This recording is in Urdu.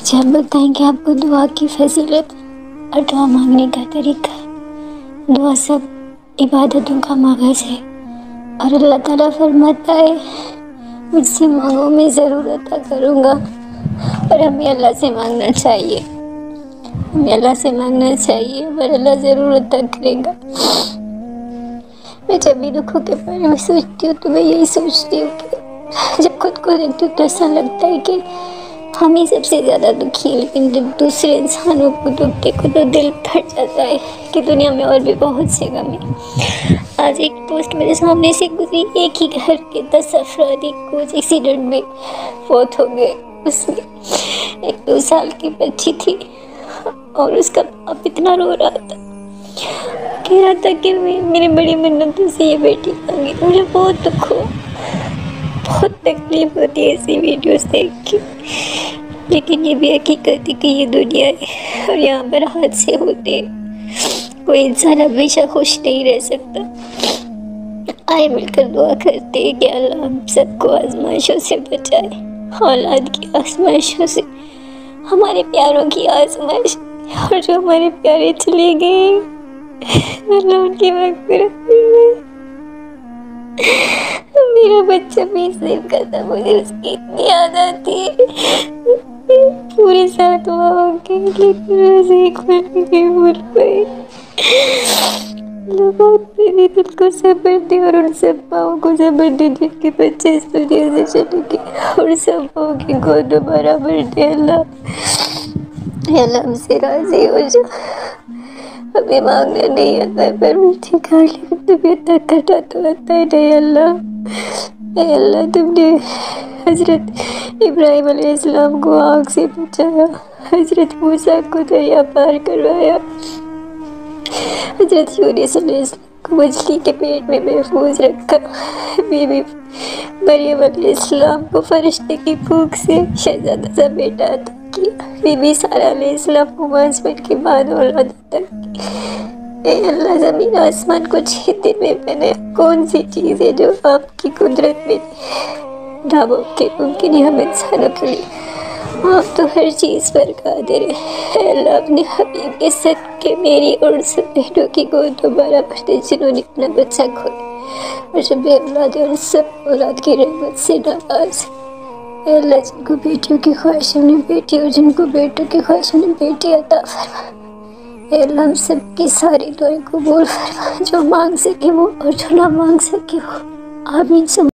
آج ہم بتائیں گے آپ کو دعا کی فضیلت اور دعا مانگنے کا طریقہ۔ دعا سب عبادتوں کا مغز ہے اور اللہ تعالیٰ فرماتا ہے مجھ سے مانگو میں ضرور عطا کروں گا، اور ہمیں اللہ سے مانگنا چاہیے، ہمیں اللہ سے مانگنا چاہیے اور اللہ ضرور عطا کرے گا۔ میں جب بھی دکھوں کے بارے میں سوچتی ہوں تو میں یہی سوچتی ہوں کہ جب خود کو دیکھتی ہوں تو ایسا لگتا ہے کہ ہم ہی سب سے زیادہ دکھی ہیں، لیکن جب دوسرے انسانوں کو دکھ دیکھو تو دل پھٹ جاتا ہے کہ دنیا میں اور بھی بہت سے غم ہیں۔ آج ایک پوسٹ میرے سامنے سے گزری، ایک ہی گھر کے 10 افراد کچھ ایکسیڈنٹ میں فوت ہو گئے۔ اس میں ایک 2 سال کی بچی تھی اور اس کا باپ اتنا رو رہا تھا، کہہ رہا تھا کہ میری بڑی منتوں سے یہ بیٹی مانگی۔ مجھے بہت دکھ ہوا، بہت تکلیف ہوتی ہے ایسی ویڈیوز دیکھ کے، لیکن یہ بھی حقیقت ہے کہ یہ دنیا ہے اور یہاں پر حادثے ہوتے ہیں، کوئی انسان ہمیشہ خوش نہیں رہ سکتا۔ آئے مل کر دعا کرتے ہیں کہ اللہ ہم سب کو آزمائشوں سے بچائے، اولاد کی آزمائشوں سے، ہمارے پیاروں کی آزمائش، اور جو ہمارے پیارے چلے گئے اللہ ان کی مغفرت فرمائے۔ میرا بچہ 20 دن کا تھا، مجھے اس کی اتنی یاد آتی ہے، پورے ساتھ دعا ہو گئی لیکن روزے ایک پل بھی بھول پائی۔ اللہ بات میرے دل کو صبر دے اور ان سب ماؤں کو صبر دے جن کے بچے اس دنیا سے چلے گئے، اور سب ماؤں کی گود دوبارہ بھر دے۔ اللہ ہم سے راضی ہو جا، ہمیں مانگنا نہیں آتا ہے پر مجھے کھا لیکن تمہیں عطا کرنا تو آتا ہے نہیں اللہ۔ اے اللہ تم نے حضرت ابراہیم علیہ السلام کو آگ سے بچایا، حضرت موسیٰ کو دریا پار کروایا، حضرت یونس علیہ السلام کو مچھلی کے پیٹ میں محفوظ رکھا، بی بی مریم علیہ السلام کو فرشتے کی پھونک سے شہزادہ سا بیٹا عطا کیا، بی بی سارہ علیہ السلام کو ماسپن کے بعد اولاد عطا کی۔ اے اللہ زمین آسمان کو 6 دن میں بنایا، کون سی چیز ہے جو آپ کی قدرت میں ناممکن ہے ہم انسانوں کے لیے؟ آپ تو ہر چیز پر قادر ہے۔ اے اللہ اپنے حبیب کے صدقے میری اور ان سب بہنوں کی گود دوبارہ بھر دے جنہوں نے اپنا بچہ کھویا، اور جو بے اولاد ہے ان سب اولاد کی رحمت سے نواز۔ اے اللہ جن کو بیٹیوں کی خواہشوں نے بیٹی اور جن کو بیٹوں کی خواہشوں نے بیٹی عطا فرما۔ اے اللہ ہم سب کی ساری دعائیں قبول فرما، جو مانگ سکے وہ اور جو نہ مانگ سکے وہ، آمین۔